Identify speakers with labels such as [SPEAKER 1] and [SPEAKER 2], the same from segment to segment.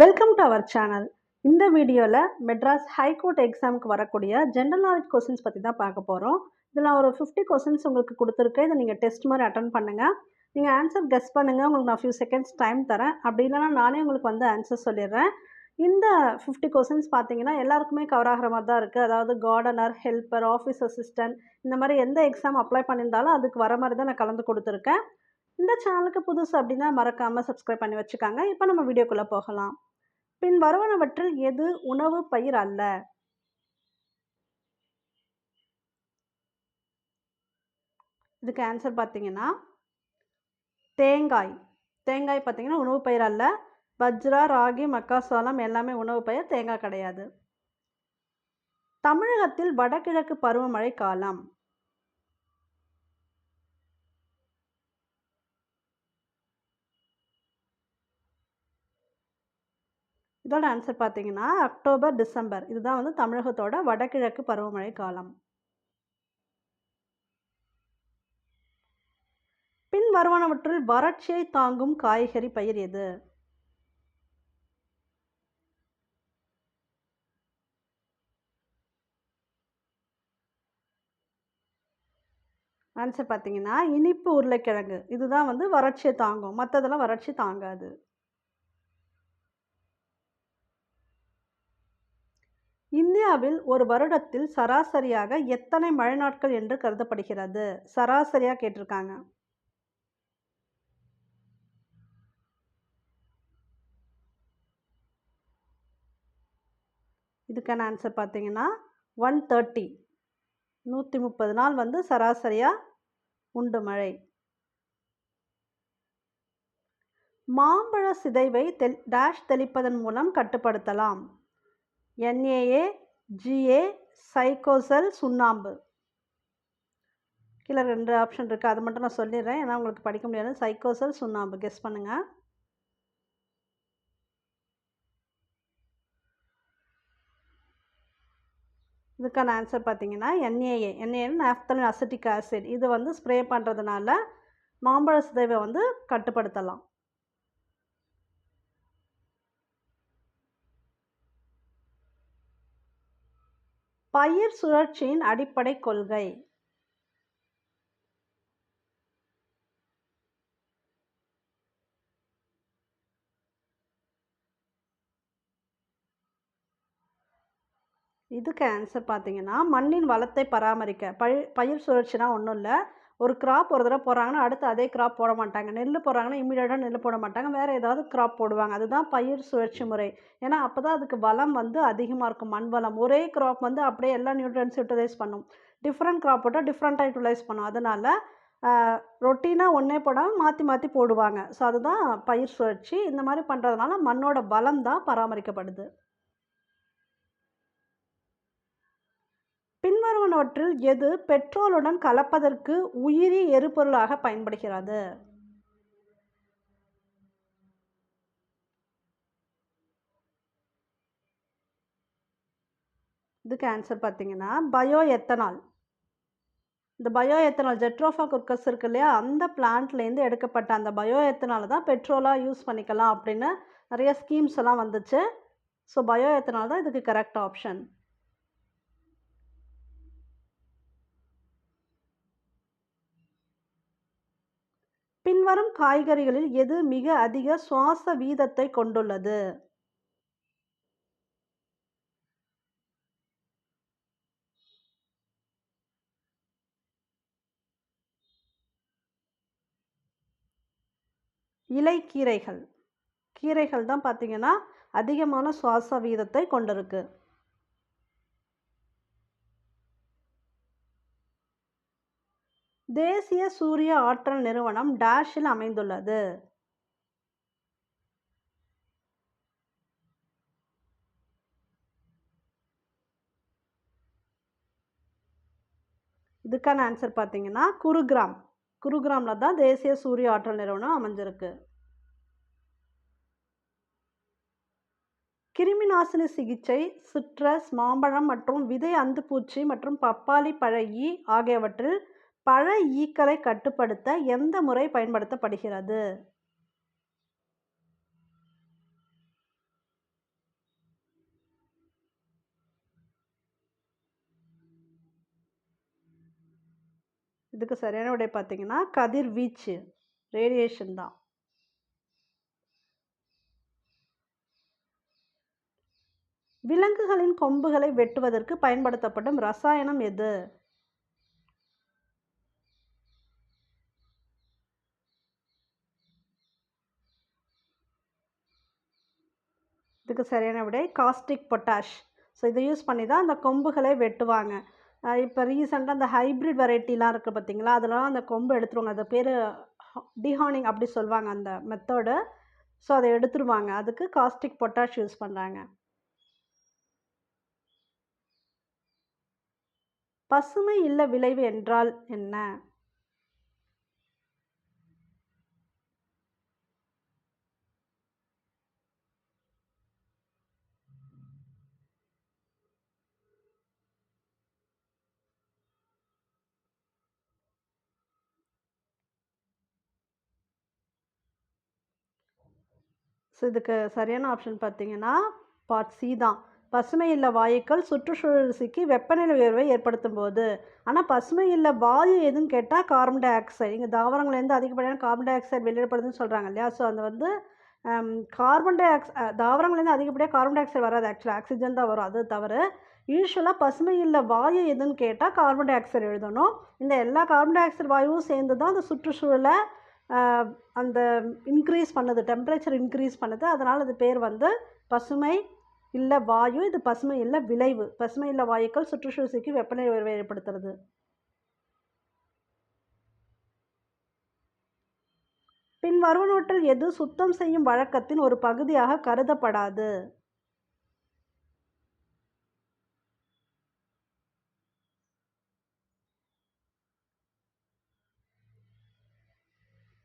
[SPEAKER 1] Welcome to our channel. இந்த வீடியோவில் Madras high court எக்ஸாமுக்கு வரக்கூடிய ஜென்ரல் நாலேஜ் கொஸ்டின்ஸ் பற்றி தான் பார்க்க போகிறோம். இதில் நான் ஒரு 50 கொஸ்டின்ஸ் உங்களுக்கு கொடுத்துருக்கேன். இதை நீங்கள் டெஸ்ட் மாதிரி அட்டன் பண்ணுங்கள். நீங்கள் ஆன்சர் கெஸ் பண்ணுங்கள். உங்களுக்கு நான் ஃபியூ செகண்ட்ஸ் டைம் தரேன். அப்படி இல்லைனா நானே உங்களுக்கு வந்து ஆன்சர் சொல்லிடுறேன். இந்த 50 கொஸ்டின்ஸ் பார்த்தீங்கன்னா எல்லாருக்குமே கவர் ஆகிற மாதிரி தான் இருக்குது. அதாவது கார்டனர், ஹெல்ப்பர், ஆஃபீஸ் அசிஸ்டன்ட் இந்த மாதிரி எந்த எக்ஸாம் அப்ளை பண்ணியிருந்தாலும் அதுக்கு வர மாதிரி தான் நான் கலந்து கொடுத்துருக்கேன். இந்த சேனலுக்கு புதுசு அப்படின்னா மறக்காமல் சப்ஸ்கிரைப் பண்ணி வச்சுக்காங்க. இப்போ நம்ம வீடியோக்குள்ளே போகலாம். பின் வருவனவற்றில் எது உணவு பயிர் அல்ல? இதுக்கு ஆன்சர் பார்த்தீங்கன்னா தேங்காய். தேங்காய் பார்த்தீங்கன்னா உணவு பயிர் அல்ல. பஜ்ரா, ராகி, மக்காசோளம் எல்லாமே உணவு பயிர், தேங்காய் கிடையாது. தமிழகத்தில் வடகிழக்கு பருவமழை காலம். இதோட ஆன்சர் பார்த்தீங்கன்னா அக்டோபர், டிசம்பர். இதுதான் வந்து தமிழகத்தோட வடகிழக்கு பருவமழை காலம். பின் வருவனவற்றில் வறட்சியை தாங்கும் காய்கறி பயிர் எது? ஆன்சர் பார்த்தீங்கன்னா இனிப்பு உருளைக்கிழங்கு. இதுதான் வந்து வறட்சியை தாங்கும், மற்றதெல்லாம் வறட்சி தாங்காது. இந்தியாவில் ஒரு வருடத்தில் சராசரியாக எத்தனை மழை நாட்கள் என்று கருதப்படுகிறது? சராசரியாக கேட்டிருக்காங்க. இதுக்கான ஆன்சர் பார்த்தீங்கன்னா 130. 130 நாள் வந்து சராசரியாக உண்டு மழை. மாம்பழ சிதைவை டேஷ் தெளிப்பதன் மூலம் கட்டுப்படுத்தலாம். NaA, GA, சைக்கோசல், சுண்ணாம்பு. கீழே 2 ஆப்ஷன் இருக்குது, அது மட்டும் நான் சொல்லிடுறேன் ஏன்னா உங்களுக்கு படிக்க முடியாது. சைக்கோசல், சுண்ணாம்பு கெஸ் பண்ணுங்கள். இதுக்கான ஆன்சர் பார்த்தீங்கன்னா NaA. NaA naphthalene acetic acid. இது வந்து ஸ்ப்ரே பண்ணுறதுனால மாம்பழ சிதைவை வந்து கட்டுப்படுத்தலாம். பயிர் சுழற்சியின் அடிப்படை கொள்கை. இதுக்கு ஆன்சர் பார்த்தீங்கன்னா மண்ணின் வளத்தை பராமரிக்க. பயிர் சுழற்சினா ஒன்றும் இல்லை. ஒரு கிராப் ஒரு தடவை போடுறாங்கன்னா அடுத்து அதே கிராப் போட மாட்டாங்க. நெல் போடுறாங்கன்னா இம்மீடியட்டாக நெல் போட மாட்டாங்க, வேறு ஏதாவது கிராப் போடுவாங்க. அதுதான் பயிர் சுழற்சி முறை. ஏன்னா அப்போ தான் அதுக்கு வளம் வந்து அதிகமாக இருக்கும், மண் வளம். ஒரே கிராப் வந்து அப்படியே எல்லா நியூட்ரியன்ஸ் யூட்டிலைஸ் பண்ணும். டிஃப்ரெண்ட் கிராப் போட்டால் டிஃப்ரெண்ட்டாக யூட்டிலைஸ் பண்ணும். அதனால் ரொட்டீனாக ஒன்றே போடாமல் மாற்றி மாற்றி போடுவாங்க. ஸோ அதுதான் பயிர் சுழற்சி. இந்த மாதிரி பண்ணுறதுனால மண்ணோட வளம் தான் பராமரிக்கப்படுது. பின்வருவனவற்றில் எது பெட்ரோலுடன் கலப்பதற்கு உயிரி எரிபொருளாக பயன்படுகிறது? இதுக்கு ஆன்சர் பார்த்தீங்கன்னா பயோ எத்தனால். இந்த பயோ எத்தனால் ஜெட்ரோஃபா குர்கஸ் இருக்கு இல்லையா, அந்த பிளான்ட்லேருந்து எடுக்கப்பட்ட அந்த பயோ எத்தனாலை தான் பெட்ரோலாக யூஸ் பண்ணிக்கலாம் அப்படின்னு நிறைய ஸ்கீம்ஸ் எல்லாம் வந்துச்சு. ஸோ பயோ எத்தனால் தான் இதுக்கு கரெக்ட் ஆப்ஷன். பின்வரும் காய்கறிகளில் எது மிக அதிக சுவாச வீதத்தை கொண்டுள்ளது? இலைக்கீரைகள். கீரைகள் தான் பார்த்தீங்கன்னா அதிகமான சுவாச வீதத்தை கொண்டிருக்கு. தேசிய சூரிய ஆற்றல் நிறுவனம் டேஷில் அமைந்துள்ளது? இதுக்கான ஆன்சர் பார்த்தீங்கன்னா குருகிராம். குருகிராமில் தான் தேசிய சூரிய ஆற்றல் நிறுவனம் அமைஞ்சிருக்கு. கிருமிநாசினி சிகிச்சை சிட்ரஸ், மாம்பழம் மற்றும் விதை அந்துப்பூச்சி மற்றும் பப்பாளி பழ ஈ ஆகியவற்றில் பழ ஈக்களை கட்டுப்படுத்த எந்த முறை பயன்படுத்தப்படுகிறது? இதுக்கு சரியான விடை பார்த்தீங்கன்னா கதிர்வீச்சு, ரேடியேஷன் தான். விலங்குகளின் கொம்புகளை வெட்டுவதற்கு பயன்படுத்தப்படும் ரசாயனம் எது? இதுக்கு சரியான விடை காஸ்டிக் பொட்டாஷ். ஸோ இதை யூஸ் பண்ணி தான் அந்த கொம்புகளை வெட்டுவாங்க. இப்போ ரீசெண்டாக அந்த ஹைப்ரிட் வெரைட்டிலாம் இருக்குது பார்த்தீங்களா, அதெல்லாம் அந்த கொம்பு எடுத்துருவாங்க. அது பேர் டிஹார்னிங் அப்படி சொல்லுவாங்க அந்த மெத்தடு. ஸோ அதை எடுத்துருவாங்க. அதுக்கு காஸ்டிக் பொட்டாஷ் யூஸ் பண்ணுறாங்க. பசுமை இல்ல விளைவு என்றால் என்ன? ஸோ இதுக்கு சரியான ஆப்ஷன் பார்த்தீங்கன்னா பார்ட் சி தான். பசுமை இல்ல வாயுக்கள் சுற்றுச்சூழல் சிக்கி வெப்பநிலை உயர்வை ஏற்படுத்தும் போது. ஆனால் பசுமை இல்ல வாயு எதுன்னு கேட்டால் கார்பன் டை ஆக்சைடு. இங்கே தாவரங்கள்லேருந்து அதிகப்படியான கார்பன் டை ஆக்சைடு வெளியிடப்படுதுன்னு சொல்கிறாங்க இல்லையா? ஸோ அந்த வந்து கார்பன் டை தாவரங்கள்லேருந்து அதிகப்படியாக கார்பன் டை ஆக்சைடு வராது, ஆக்சுவலாக ஆக்சிஜன் தான் வரும். அது தவிர யூஸ்வலாக பசுமை இல்ல வாயு எதுன்னு கேட்டால் கார்பன் டை ஆக்சைடு எழுதணும். இந்த எல்லா கார்பன் டை ஆக்சைடு வாயுவும் சேர்ந்து தான் அந்த சுற்றுச்சூழலை அந்த இன்க்ரீஸ் பண்ணுது, டெம்பரேச்சர் இன்க்ரீஸ் பண்ணுது. அதனால் அது பேர் வந்து பசுமை இல்ல வாயு. இது பசுமை இல்ல விளைவு. பசுமை இல்ல வாயுக்கள் சுற்றுச்சூழல் சிக்கி வெப்பநிலை உயர்வை ஏற்படுத்துறது. பின் வருவனவற்றில் எது சுத்தம் செய்யும் வழக்கத்தின் ஒரு பகுதியாக கருதப்படாது?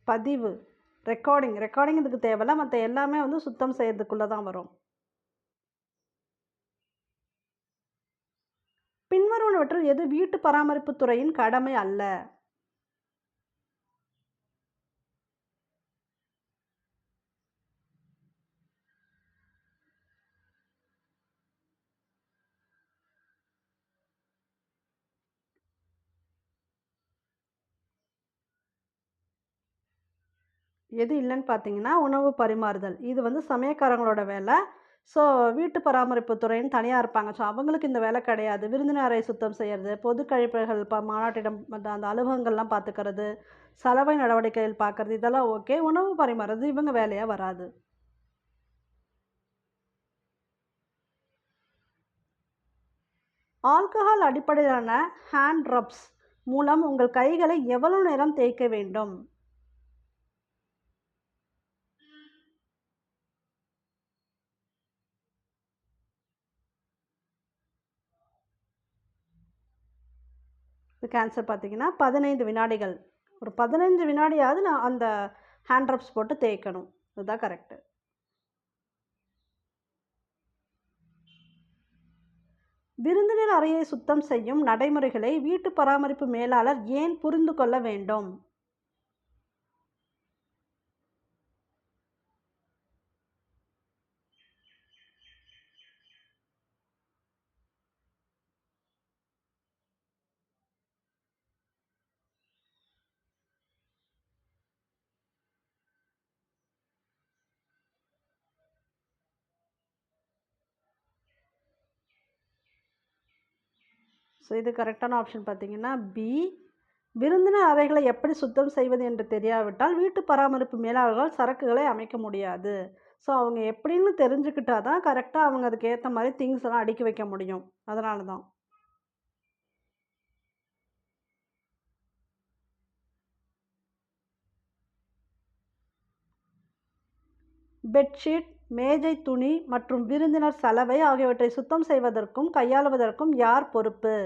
[SPEAKER 1] பதிவு, ரெக்கார்டிங் இதுக்கு தேவையில்ல. மற்ற எல்லாமே வந்து சுத்தம் செய்யறதுக்குள்ளே தான் வரும். பின்வருவனவற்றில் எது வீட்டு பராமரிப்பு துறையின் கடமை அல்ல? எது இல்லைன்னு பார்த்தீங்கன்னா உணவு பரிமாறுதல். இது வந்து சமையல்காரங்களோட வேலை. ஸோ வீட்டு பராமரிப்பு துறைன்னு தனியாக இருப்பாங்க. ஸோ அவங்களுக்கு இந்த வேலை கிடையாது. விருந்தினர் அறை சுத்தம் செய்கிறது, பொது கழிப்பறைகள் மாநாட்டிடம் அந்த அலுவலகங்கள்லாம் பார்த்துக்கிறது, சலவை நடவடிக்கைகள் பார்க்குறது, இதெல்லாம் ஓகே. உணவு பரிமாறுறது இவங்க வேலையாக வராது. ஆல்கஹால் அடிப்படையிலான ஹேண்ட் ரப்ஸ் மூலம் உங்கள் கைகளை எவ்வளவு நேரம் தேய்க்க வேண்டும்? இதுக்கு ஆன்சர் பார்த்தீங்கன்னா 15 வினாடிகள். ஒரு 15 வினாடியாவது நான் அந்த ஹேண்ட் ரப்ஸ் போட்டு தேய்க்கணும். இதுதான் கரெக்டு. விருந்தினர் அறையை சுத்தம் செய்யும் நடைமுறைகளை வீட்டு பராமரிப்பு மேலாளர் ஏன் புரிந்து கொள்ள வேண்டும்? ஸோ இது கரெக்டான ஆப்ஷன் பார்த்தீங்கன்னா பி. விருந்தினர் அறைகளை எப்படி சுத்தம் செய்வது என்று தெரியாவிட்டால் வீட்டு பராமரிப்பு மேலாளர்கள் சரக்குகளை அமைக்க முடியாது. ஸோ அவங்க எப்படின்னு தெரிஞ்சுக்கிட்டா தான் கரெக்டாக அவங்க அதுக்கு ஏற்ற மாதிரி திங்ஸ் எல்லாம் அடுக்கி வைக்க முடியும். அதனால தான். பெட்ஷீட், மேஜை துணி மற்றும் விருந்தினர் சலவை ஆகியவற்றை சுத்தம் செய்வதற்கும் கையாளுவதற்கும் யார் பொறுப்பு?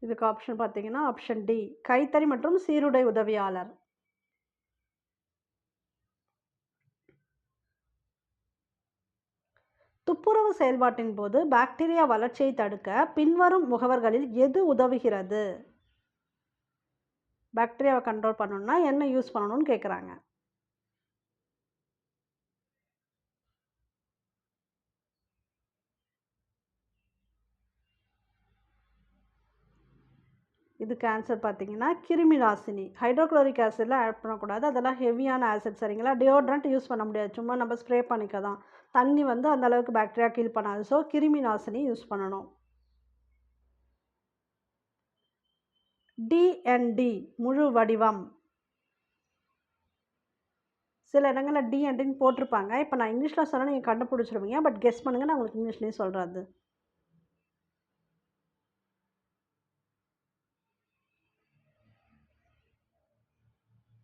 [SPEAKER 1] இதுக்கு ஆப்ஷன் பார்த்தீங்கன்னா ஆப்ஷன் டி, கைத்தறி மற்றும் சீருடை உதவியாளர். துப்புரவு செயல்பாட்டின் போது பாக்டீரியா வளர்ச்சியை தடுக்க பின்வரும் முகவர்களில் எது உதவுகிறது? பாக்டீரியாவை கண்ட்ரோல் பண்ணணும்னா என்ன யூஸ் பண்ணணும்னு கேட்குறாங்க. இதுக்கு ஆன்சர் பார்த்தீங்கன்னா கிருமி நாசினி. ஹைட்ரோக்ளோரிக் ஆசிட்லாம் ஆட் பண்ணக்கூடாது. அதெல்லாம் ஹெவியான ஆசிட் சரிங்களா? டியோட்ரண்ட் யூஸ் பண்ண முடியாது. சும்மா நம்ம ஸ்ப்ரே பண்ணிக்க தான். தண்ணி வந்து அந்த அளவுக்கு பாக்டீரியா கில் பண்ணாது. ஸோ கிருமி நாசினி யூஸ் பண்ணணும். டிஎன்டி முழு வடிவம். சில இடங்களில் டிஎன்டின்னு போட்டிருப்பாங்க. இப்போ நான் இங்கிலீஷில் சொன்னால் நீங்கள் கண்டுபிடிச்சிருவீங்க. பட் கெஸ் பண்ணுங்கள், நான் உங்களுக்கு இங்கிலீஷ்லேயும் சொல்கிறது.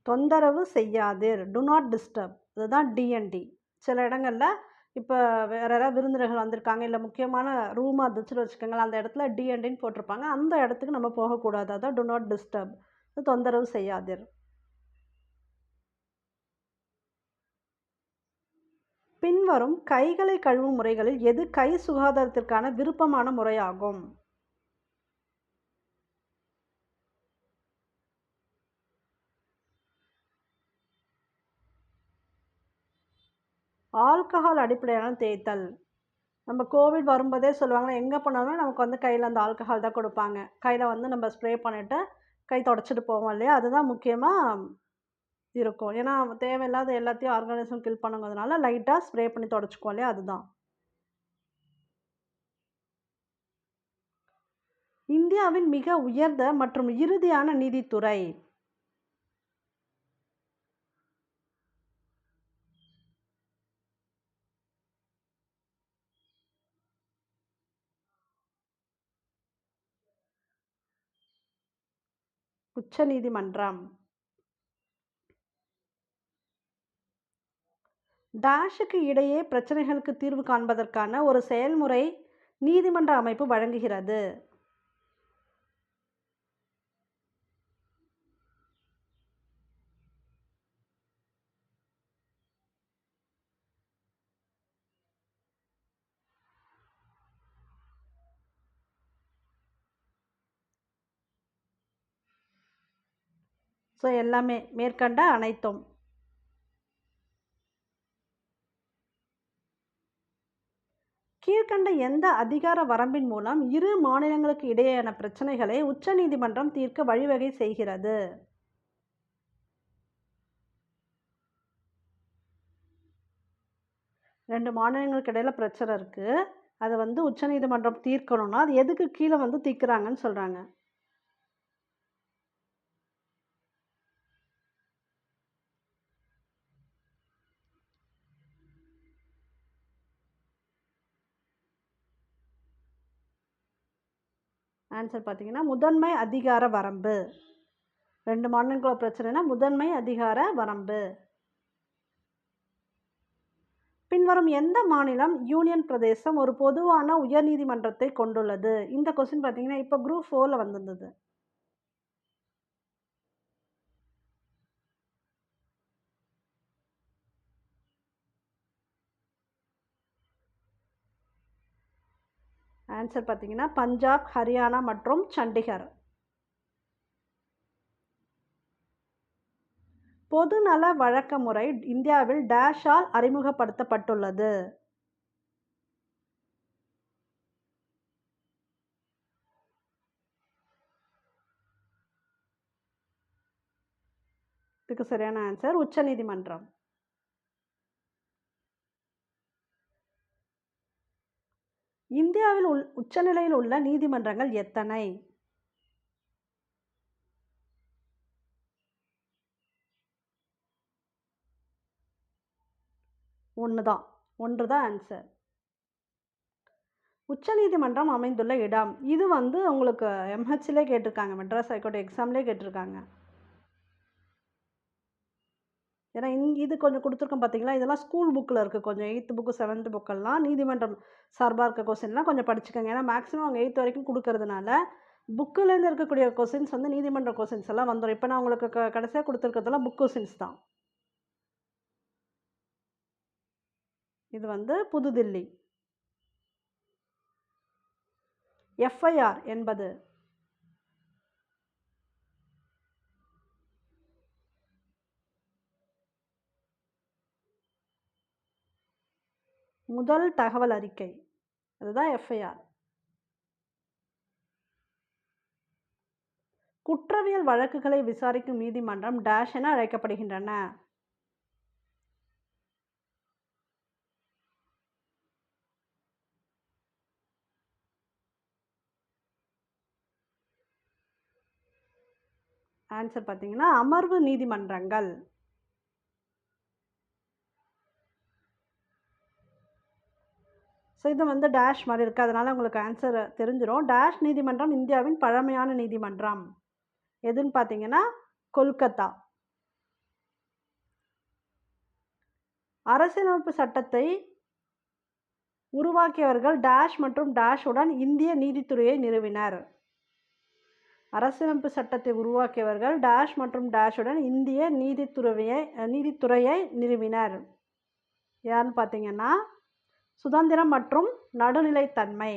[SPEAKER 1] தொந்தரவு செய்யாதீர். Do not disturb. அதுதான் டிஎன்டி. சில இடங்களில் இப்போ வேறு யாராவது விருந்தினர்கள் வந்திருக்காங்க, இல்லை முக்கியமான ரூமாக இருந்துச்சுன்னு வச்சுக்கோங்களேன், அந்த இடத்துல டிஎன்டின்னு போட்டிருப்பாங்க. அந்த இடத்துக்கு நம்ம போகக்கூடாது. அதான் டு நாட் டிஸ்டர்ப். தொந்தரவு செய்யாதீர். பின்வரும் கைகளை கழுவும் முறைகளில் எது கை சுகாதாரத்திற்கான விருப்பமான முறையாகும்? ஆல்கஹால் அடிப்படையான தேய்த்தல். நம்ம கோவிட் வரும்போதே சொல்லுவாங்க, எங்கே போனாலும் நமக்கு வந்து கையில் அந்த ஆல்கஹால் தான் கொடுப்பாங்க. கையில் வந்து நம்ம ஸ்ப்ரே பண்ணிவிட்டு கை தொடச்சிட்டு போவோம் இல்லையா? அதுதான் முக்கியமாக இருக்கும். ஏன்னா தேவையில்லாத எல்லாத்தையும் ஆர்கானிசம் கில் பண்ணுங்கிறதுனால லைட்டாக ஸ்ப்ரே பண்ணி தொடச்சிக்குவோம் இல்லையா? அதுதான். இந்தியாவின் மிக உயர்ந்த மற்றும் இறுதியான நீதித்துறை. உச்ச நீதிமன்றம். டேஷுக்கு இடையே பிரச்சனைகளுக்கு தீர்வு காண்பதற்கான ஒரு செயல்முறை நீதிமன்ற அமைப்பு வழங்குகிறது. ஸோ எல்லாமே மேற்கண்ட அனைத்தும். கீழ்கண்ட எந்த அதிகார வரம்பின் மூலம் இரு மாநிலங்களுக்கு இடையேயான பிரச்சனைகளை உச்ச நீதிமன்றம் தீர்க்க வழிவகை செய்கிறது? ரெண்டு மாநிலங்களுக்கு இடையில பிரச்சனை இருக்கு. அதை வந்து உச்ச நீதிமன்றம் தீர்க்கணும்னா அது எதுக்கு கீழே வந்து தீர்க்குறாங்கன்னு சொல்றாங்க. ஆன்சர் பார்த்தீங்கன்னா முதன்மை அதிகார வரம்பு. ரெண்டு மாநிலங்களோட பிரச்சனைனா முதன்மை அதிகார வரம்பு. பின்வரும் எந்த மாநிலம் யூனியன் பிரதேசம் ஒரு பொதுவான உயர்நீதிமன்றத்தை கொண்டுள்ளது? இந்த கொஸ்டின் பார்த்தீங்கன்னா இப்போ குரூப் 4ல வந்திருந்தது. ஆன்சர் பார்த்தீங்கன்னா பஞ்சாப், ஹரியானா மற்றும் சண்டிகர். பொதுநல வழக்க முறை இந்தியாவில் டேஷால் அறிமுகப்படுத்தப்பட்டுள்ளது? இதுக்கு சரியான ஆன்சர் உச்ச நீதிமன்றம். இந்தியாவில் உச்சநிலையில் உள்ள நீதிமன்றங்கள் எத்தனை? ஒன்று தான் ஆன்சர். உச்ச நீதிமன்றம் அமைந்துள்ள இடம். இது வந்து உங்களுக்கு எம்ஹெச்லே கேட்டிருக்காங்க, மெட்ராஸ் ஹைகோர்ட் எக்ஸாம்லேயே கேட்டிருக்காங்க. ஏன்னா இது கொஞ்சம் கொடுத்துருக்கோம் பார்த்தீங்களா, இதெல்லாம் ஸ்கூல் புக்கில் இருக்குது. கொஞ்சம் 8th புக்கு 7th புக்கெல்லாம் நீதிமன்றம் சார்பாக இருக்க கொஸ்டின்லாம் கொஞ்சம் படிச்சுக்கோங்க. ஏன்னா மேக்ஸிமம் அவங்க 8th வரைக்கும் கொடுக்கறதுனால புக்கிலேருந்து இருக்கக்கூடிய கொஸ்டின்ஸ் வந்து நீதிமன்ற கொஸ்டின்ஸ் எல்லாம் வந்துடும். இப்போ நான் உங்களுக்கு கடைசியாக கொடுத்துருக்கிறதெல்லாம் புக் கொஸ்டின்ஸ் தான். இது வந்து புதுதில்லி. எஃப்ஐஆர் என்பது? முதல் தகவல் அறிக்கை, அதுதான் எஃப்ஐஆர். குற்றவியல் வழக்குகளை விசாரிக்கும் நீதிமன்றம் டேஷ் என அழைக்கப்படுகின்றன. ஆன்சர் பார்த்தீங்கன்னா அமர்வு நீதிமன்றங்கள். ஸோ இது டேஷ் மாதிரி இருக்குது, அதனால் உங்களுக்கு ஆன்சர் தெரிஞ்சிடும். டேஷ் நீதிமன்றம் இந்தியாவின் பழமையான நீதிமன்றம் எதுன்னு பார்த்தீங்கன்னா கொல்கத்தா. அரசியலமைப்பு சட்டத்தை உருவாக்கியவர்கள் டேஷ் மற்றும் டேஷுடன் இந்திய நீதித்துறையை நிறுவினர். அரசியலமைப்பு சட்டத்தை உருவாக்கியவர்கள் டேஷ் மற்றும் டேஷுடன் இந்திய நீதித்துறையை நிறுவினர். யாருன்னு பார்த்தீங்கன்னா சுதந்திரம் மற்றும் நடுநிலைத்தன்மை.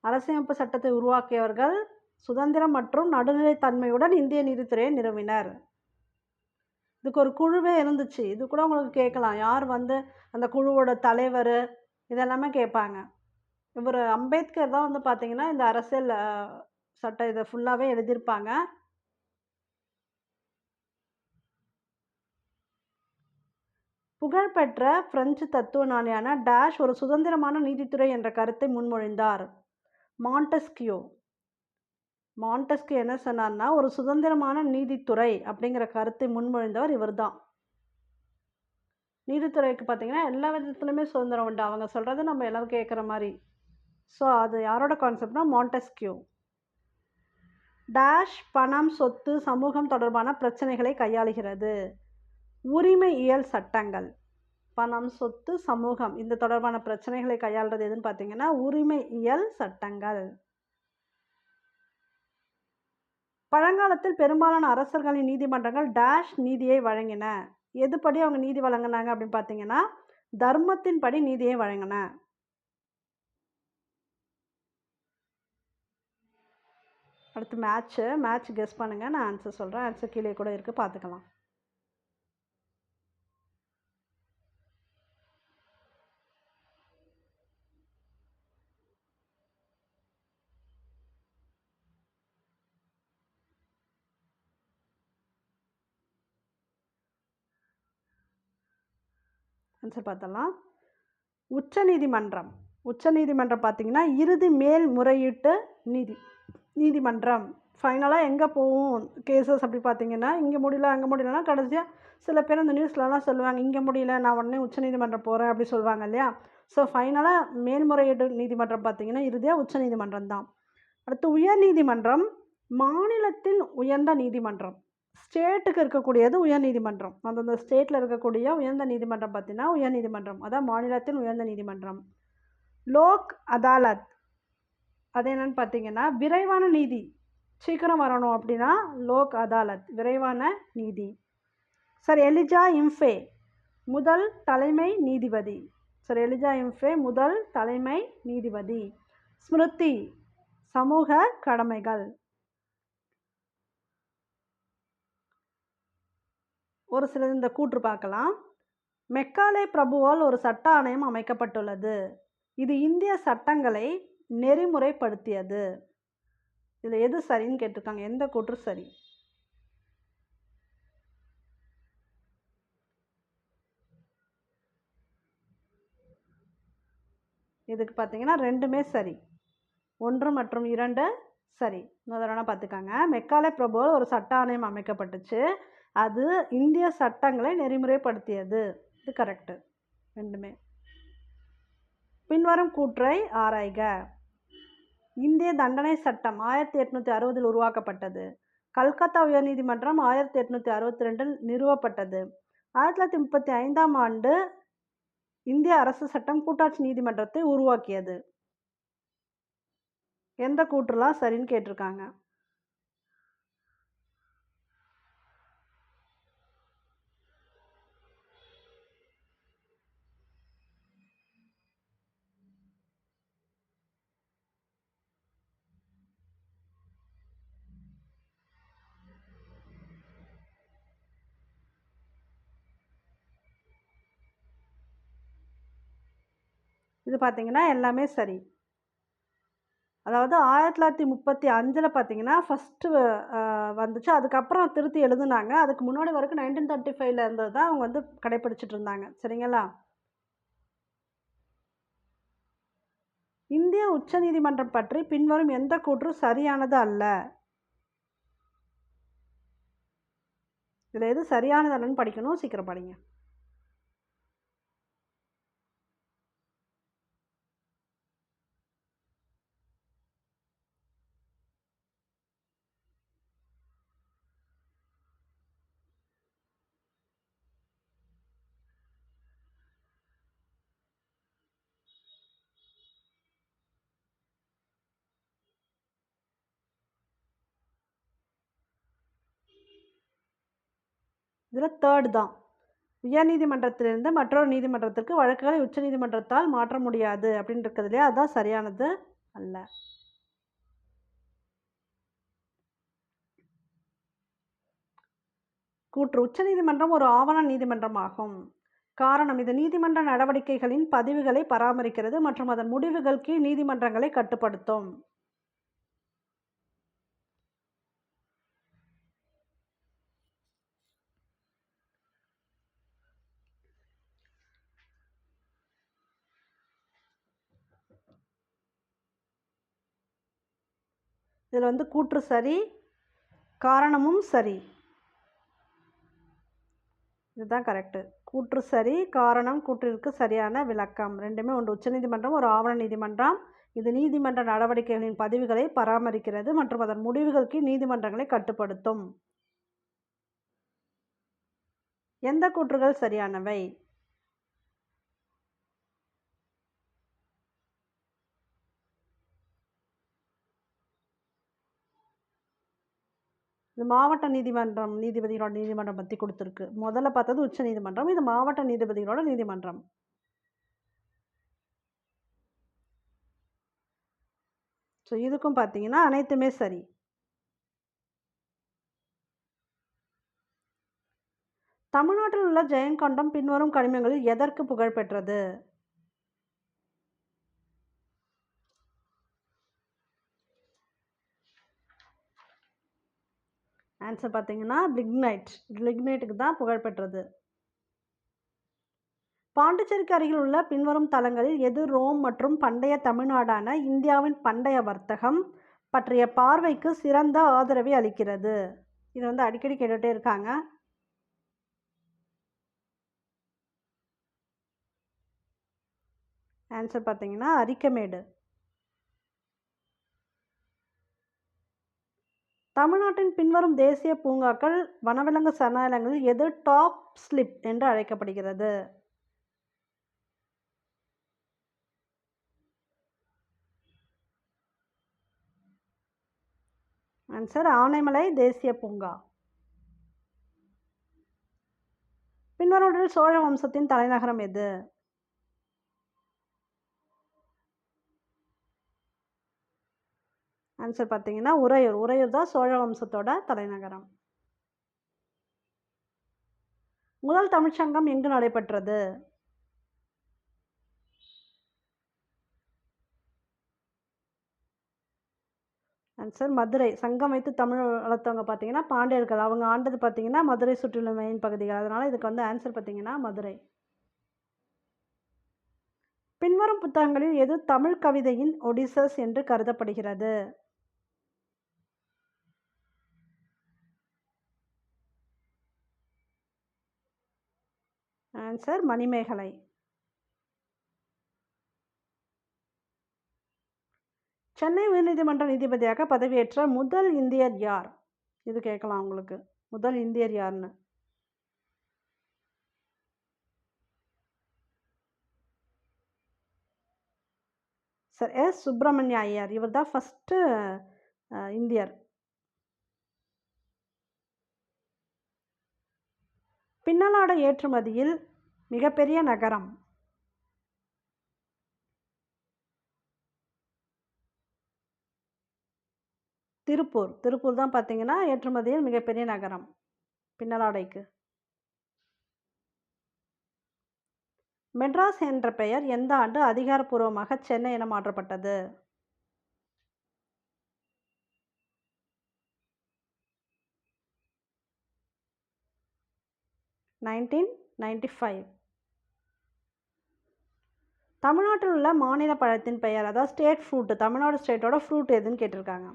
[SPEAKER 1] அரசியலமைப்பு சட்டத்தை உருவாக்கியவர்கள் சுதந்திரம் மற்றும் நடுநிலைத்தன்மையுடன் இந்திய நீதித்துறையை நிறுவினர். இதுக்கு ஒரு குழுவே இருந்துச்சு, இது கூட உங்களுக்கு கேட்கலாம். யார் அந்த குழுவோட தலைவர் இதெல்லாமே கேட்பாங்க. இவர் அம்பேத்கர் தான் பார்த்தீங்கன்னா இந்த அரசியல் சட்டம் இதை ஃபுல்லாகவே எழுதியிருப்பாங்க. புகழ்பெற்ற பிரெஞ்சு தத்துவ ஞானியான டேஷ் ஒரு சுதந்திரமான நீதித்துறை என்ற கருத்தை முன்மொழிந்தார். மாண்டெஸ்கியூ என்ன சொன்னார்னா, ஒரு சுதந்திரமான நீதித்துறை அப்படிங்கிற கருத்தை முன்மொழிந்தவர் இவர் தான். நீதித்துறைக்கு பார்த்தீங்கன்னா எல்லா விதத்துலையுமே சுதந்திரம் உண்டு, அவங்க சொல்கிறது நம்ம எல்லோரும் கேட்குற மாதிரி. ஸோ அது யாரோட கான்செப்ட்னா மாண்டெஸ்கியூ. டேஷ் பணம், சொத்து, சமூகம் தொடர்பான பிரச்சனைகளை கையாளுகிறது. உரிமையியல் சட்டங்கள். பணம், சொத்து, சமூகம் இந்த தொடர்பான பிரச்சனைகளை கையாளுறது எதுன்னு பார்த்தீங்கன்னா உரிமையியல் சட்டங்கள். பழங்காலத்தில் பெரும்பாலான அரசர்களின் நீதிமன்றங்கள் டேஷ் நீதியை வழங்கின. எதுபடி அவங்க நீதி வழங்கினாங்க அப்படின்னு பார்த்தீங்கன்னா தர்மத்தின்படி நீதியை வழங்கின. அடுத்து மேட்ச் கெஸ் பண்ணுங்க, நான் ஆன்சர் சொல்கிறேன். ஆன்சர் கீழே கூட இருக்குது, பார்த்துக்கலாம். ஆன்சர் பார்த்தலாம். உச்சநீதிமன்றம் பார்த்தீங்கன்னா இறுதி மேல்முறையீட்டு நீதிமன்றம். ஃபைனலாக எங்கே போகும் கேசஸ் அப்படி பார்த்தீங்கன்னா இங்கே முடியல அங்கே முடியலன்னா கடைசியாக சில பேர் அந்த நியூஸ்லலாம் சொல்லுவாங்க இங்கே முடியல நான் உடனே உச்சநீதிமன்றம் போகிறேன் அப்படி சொல்லுவாங்க இல்லையா. ஸோ ஃபைனலாக மேல்முறையீட்டு நீதிமன்றம் பார்த்தீங்கன்னா இறுதியாக உச்சநீதிமன்றம் தான். அடுத்து உயர்நீதிமன்றம் மாநிலத்தின் உயர்ந்த நீதிமன்றம். ஸ்டேட்டுக்கு இருக்கக்கூடியது உயர்நீதிமன்றம். அந்தந்த ஸ்டேட்டில் இருக்கக்கூடிய உயர்ந்த நீதிமன்றம் பார்த்தீங்கன்னா உயர்நீதிமன்றம், அதான் மாநிலத்தின் உயர்ந்த நீதிமன்றம். லோக் அதாலத் அது என்னன்னு பார்த்தீங்கன்னா விரைவான நீதி, சீக்கிரம் வரணும் அப்படின்னா லோக் அதாலத் விரைவான நீதி. சார் எலிஜா இம்ஃபே முதல் தலைமை நீதிபதி. ஸ்மிருதி சமூக கடமைகள். ஒரு சில இந்த கூற்று பார்க்கலாம். மெக்காலே பிரபுவால் ஒரு சட்ட ஆணையம் அமைக்கப்பட்டுள்ளது. இது இந்திய சட்டங்களை நெறிமுறைப்படுத்தியது. இதில் எது சரின்னு கேட்டிருக்காங்க, எந்த கூற்று சரி? இதுக்கு பார்த்தீங்கன்னா ரெண்டுமே சரி, 1 மற்றும் 2 சரி. முதல்ல பார்த்துக்காங்க. மெக்காலே பிரபுவால் ஒரு சட்ட ஆணையம் அமைக்கப்பட்டுச்சு, அது இந்திய சட்டங்களை நெறிமுறைப்படுத்தியது. இது கரெக்டு, ரெண்டுமே. பின்வரும் கூற்றை ஆராய்க. இந்திய தண்டனை சட்டம் 1860 உருவாக்கப்பட்டது. கல்கத்தா உயர்நீதிமன்றம் 1862 நிறுவப்பட்டது. 1935 ஆண்டு இந்திய அரசு சட்டம் கூட்டாட்சி நீதிமன்றத்தை உருவாக்கியது. எந்த கூற்றுலாம் சரின்னு கேட்டிருக்காங்க. இது பார்த்தீங்கன்னா எல்லாமே சரி. அதாவது 1935ல் பார்த்தீங்கன்னா ஃபஸ்ட்டு வந்துச்சு. அதுக்கப்புறம் திருத்தி எழுதுனாங்க. அதுக்கு முன்னாடி வரைக்கும் 1935ல இருந்தது தான் அவங்க வந்து கடைப்பிடிச்சுட்டு இருந்தாங்க. சரிங்களா? இந்திய உச்சநீதிமன்றம் பற்றி பின்வரும் எந்த கூற்றும் சரியானது அல்ல? இதில எது சரியானது அல்லன்னு படிக்கணும். சீக்கிரம் படிங்க. இதில 3 தான். உயர்நீதிமன்றத்திலிருந்து மற்றொரு நீதிமன்றத்திற்கு வழக்குகளை உச்சநீதிமன்றத்தால் மாற்ற முடியாது அப்படின்னு இருக்குது இல்லையா? அதுதான் சரியானது அல்ல. கூற்று உச்சநீதிமன்றம் ஒரு ஆவண நீதிமன்றமாகும். காரணம் இது நீதிமன்ற நடவடிக்கைகளின் பதிவுகளை பராமரிக்கிறது மற்றும் அதன் முடிவுகள் கீழ் நீதிமன்றங்களை கட்டுப்படுத்தும். இதில் வந்து கூற்று சரி, காரணமும் சரி. இதுதான் கரெக்டு. கூற்று சரி, காரணம், கூற்றிற்கு சரியான விளக்கம். ரெண்டுமே உண்டு. உச்சநீதிமன்றம் ஒரு ஆவண நீதிமன்றம். இது நீதிமன்ற நடவடிக்கைகளின் பதிவுகளை பராமரிக்கிறது மற்றும் அதன் முடிவுகள் கீழ் நீதிமன்றங்களை கட்டுப்படுத்தும். எந்த கூற்றுகள் சரியானவை? இது மாவட்ட நீதிபதிகளோட நீதிமன்றம் பற்றி கொடுத்துருக்கு. முதல்ல பார்த்தது உச்ச நீதிமன்றம். இது மாவட்ட நீதிபதிகளோட நீதிமன்றம். ஸோ இதுக்கும் பார்த்தீங்கன்னா அனைத்துமே சரி. தமிழ்நாட்டில் உள்ள ஜெயங்கொண்டம் பின்வரும் கனிமங்களில் எதற்கு புகழ் பெற்றது? ஆன்சர் பார்த்தீங்கன்னா லிக்னைட்டுக்கு தான் புகழ் பெற்றது. பாண்டிச்சேரிக்கு அருகில் உள்ள பின்வரும் தலங்களில் எது ரோம் மற்றும் பண்டைய தமிழ்நாடான இந்தியாவின் பண்டைய வர்த்தகம் பற்றிய பார்வைக்கு சிறந்த ஆதரவை அளிக்கிறது? இது வந்து அடிக்கடி கேட்டுகிட்டே இருக்காங்க. ஆன்சர் பார்த்தீங்கன்னா அரிக்கமேடு. தமிழ்நாட்டின் பின்வரும் தேசிய பூங்காக்கள் வனவிலங்கு சரணாலயங்களில் எது டாப் ஸ்லிப் என்று அழைக்கப்படுகிறது? ஆன்சர் ஆனைமலை தேசிய பூங்கா. பின்வருவற்றில் சோழ வம்சத்தின் தலைநகரம் எது? ஆன்சர் பார்த்தீங்கன்னா உறையூர். உறையூர் தான் சோழ வம்சத்தோட தலைநகரம். முதல் தமிழ்ச்சங்கம் எங்கு நடைபெற்றது? ஆன்சர் மதுரை. சங்கம் வைத்து தமிழ் வளர்த்தவங்க பார்த்தீங்கன்னா பாண்டியர்கள். அவங்க ஆண்டது பார்த்தீங்கன்னா மதுரை சுற்றியுள்ள மெயின் பகுதிகள். அதனால இதுக்கு வந்து ஆன்சர் பார்த்தீங்கன்னா மதுரை. பின்வரும் புத்தகங்களில் எது தமிழ் கவிதையின் ஒடிசஸ் என்று கருதப்படுகிறது? ஆன்சர் மணிமேகலை. சென்னை உயர்நீதிமன்ற நீதிபதியாக பதவியேற்ற முதல் இந்தியர் யார்? இது கேட்கலாம் உங்களுக்கு. முதல் இந்தியர் யாருன்னு. Sir S Subramania Iyer. இவர் தான் ஃபஸ்ட்டு இந்தியர். பின்னலாடை ஏற்றுமதியில் மிகப்பெரிய நகரம்? திருப்பூர். திருப்பூர் தான் பார்த்தீங்கன்னா ஏற்றுமதியில் மிகப்பெரிய நகரம் பின்னலாடைக்கு. மெட்ராஸ் என்ற பெயர் எந்த ஆண்டு அதிகாரப்பூர்வமாக சென்னை என மாற்றப்பட்டது? 1995. தமிழ்நாட்டில் உள்ள மாநில பழத்தின் பெயர், அதாவது ஸ்டேட் ஃப்ரூட், தமிழ்நாடு ஸ்டேட்டோட ஃப்ரூட் எதுன்னு கேட்டிருக்காங்க.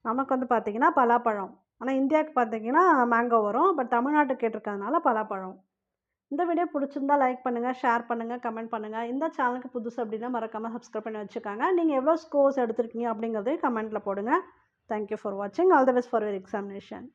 [SPEAKER 1] நமக்கு பார்த்தீங்கன்னா பலாப்பழம். ஆனால் இந்தியாவுக்கு பார்த்தீங்கன்னா மேங்கோ வரும். பட் தமிழ்நாட்டுக்கு கேட்டிருக்கிறதுனால பலாப்பழம். இந்த வீடியோ பிடிச்சிருந்தா லைக் பண்ணுங்கள், ஷேர் பண்ணுங்கள், கமெண்ட் பண்ணுங்கள். இந்த சேனலுக்கு புதுசு அப்படின்னா மறக்காமல் சப்ஸ்கிரைப் பண்ணி வச்சுக்கோங்க. நீங்கள் எவ்வளோ ஸ்கோர்ஸ் எடுத்திருக்கீங்க அப்படிங்கிறதையும் கமெண்ட்டில் போடுங்க. தேங்க்யூ ஃபார் வாட்சிங். All the best for your examination.